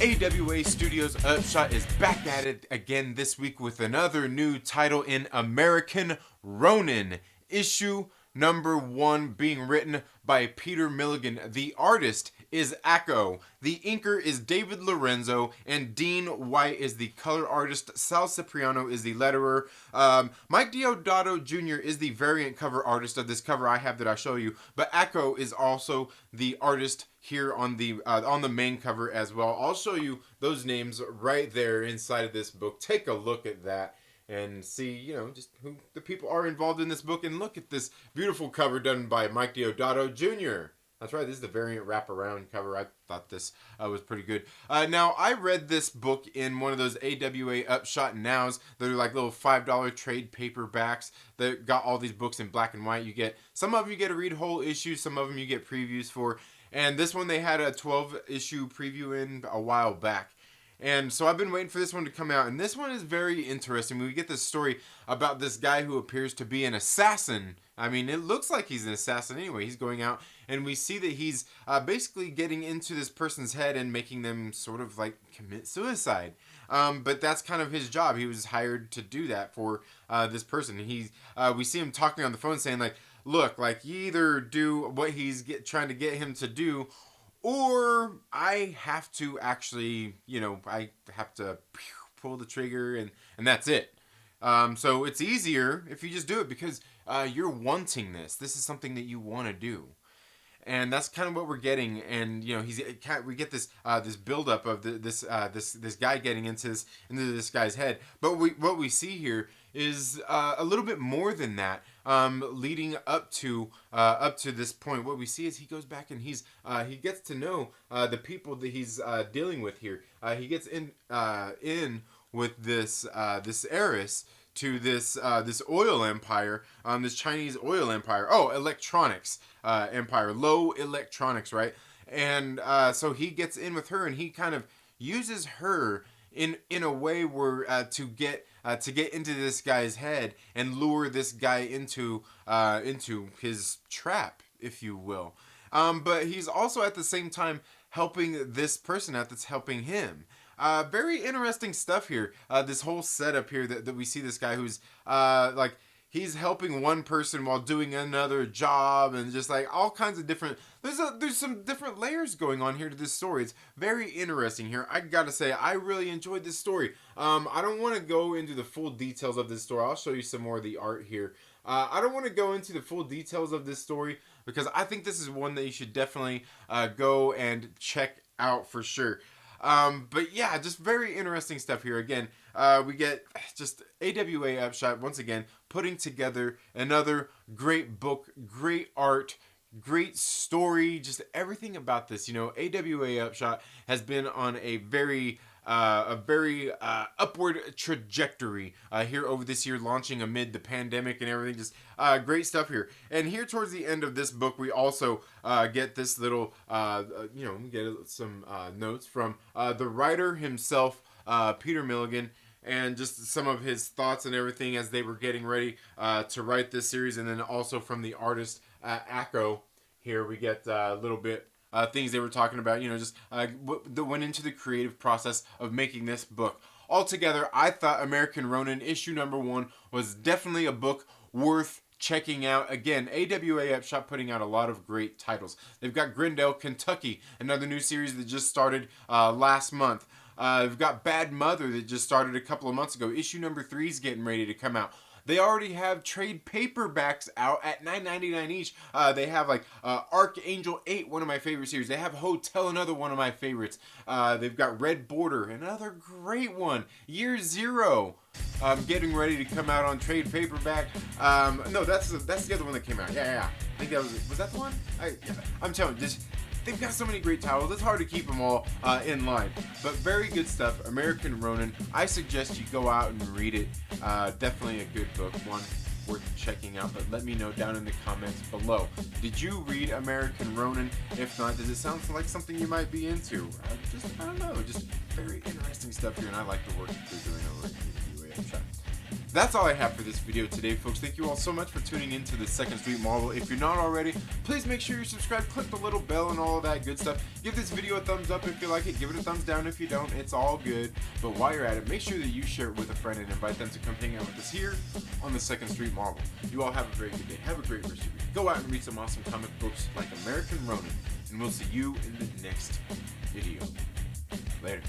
AWA Studios Upshot is back at it again this week with another new title in American Ronin, issue number 1, being written by Peter Milligan. The artist is AWA. The inker is David Lorenzo, and Dean White is the color artist. Sal Cipriano is the letterer. Mike Deodato Jr. is the variant cover artist of this cover I have that I show you, but AWA is also the artist here on the main cover as well. I'll show you those names right there inside of this book. Take a look at that and see, you know, just who the people are involved in this book. And look at this beautiful cover done by Mike Deodato Jr. That's right, this is the variant wraparound cover. I thought this was pretty good. Now, I read this book in one of those AWA Upshot Nows. They're like little $5 trade paperbacks that got all these books in black and white. You get, some of them you get to read whole issues, some of them you get previews for. And this one they had a 12-issue preview in a while back. And so I've been waiting for this one to come out. And this one is very interesting. We get this story about this guy who appears to be an assassin. I mean, it looks like he's an assassin anyway. He's going out and we see that he's basically getting into this person's head and making them sort of like commit suicide. But that's kind of his job. He was hired to do that for this person. We see him talking on the phone saying like, look, like you either do what he's trying to get him to do, or I have to actually, you know, I have to pull the trigger and that's it. So it's easier if you just do it because you're wanting this. This is something that you want to do. And that's kind of what we're getting, and you know we get this this buildup of this guy getting into this guy's head. But what we see here is a little bit more than that. Leading up to this point, what we see is he goes back and he gets to know the people that he's dealing with here. He gets in with this heiress to this oil empire, this Chinese oil empire. Oh, electronics empire, low electronics, right? And so he gets in with her, and he kind of uses her in a way where to get into this guy's head and lure this guy into his trap, if you will. But he's also at the same time helping this person out that's helping him. Very interesting stuff here. This whole setup here that we see this guy who's like he's helping one person while doing another job, and just like all kinds of different. There's some different layers going on here to this story. It's very interesting here. I gotta say, I really enjoyed this story. I don't want to go into the full details of this story. I'll show you some more of the art here. I don't want to go into the full details of this story because I think this is one that you should definitely go and check out for sure. But yeah, just very interesting stuff here. Again, we get just AWA Upshot once again putting together another great book, great art, great story, just everything about this. You know, AWA Upshot has been on a very upward trajectory here over this year, launching amid the pandemic and everything. Just great stuff here. And here towards the end of this book, we also get this little, we get some notes from the writer himself, Peter Milligan, and just some of his thoughts and everything as they were getting ready to write this series. And then also from the artist, AWA, here we get a little bit things they were talking about, you know, just that went into the creative process of making this book. Altogether, I thought American Ronin issue number 1 was definitely a book worth checking out. Again, AWA Upshot putting out a lot of great titles. They've got Grindel, Kentucky, another new series that just started last month. They've got Bad Mother that just started a couple of months ago. Issue number 3 is getting ready to come out. They already have trade paperbacks out at $9.99 each. They have like Archangel 8, one of my favorite series. They have Hotel, another one of my favorites. They've got Red Border, another great one. Year Zero, getting ready to come out on trade paperback. No, that's the other one that came out. Yeah. I think that was that the one? I'm telling you, they've got so many great titles. It's hard to keep them all in line. But very good stuff. American Ronin. I suggest you go out and read it. Definitely a good book. One worth checking out. But let me know down in the comments below. Did you read American Ronin? If not, does it sound like something you might be into? I don't know. Just very interesting stuff here. And I like the work that they're doing over at AWA Upshot. that's all I have for this video today, folks. Thank you all so much for tuning in to the 2nd Street model. If you're not already, please make sure you subscribe, click the little bell and all of that good stuff. Give this video a thumbs up if you like it, give it a thumbs down if you don't, it's all good. But while you're at it, make sure that you share it with a friend and invite them to come hang out with us here on the 2nd Street model. You all have a very good day, have a great rest of your week. Go out and read some awesome comic books like American Ronin, and we'll see you in the next video. Later.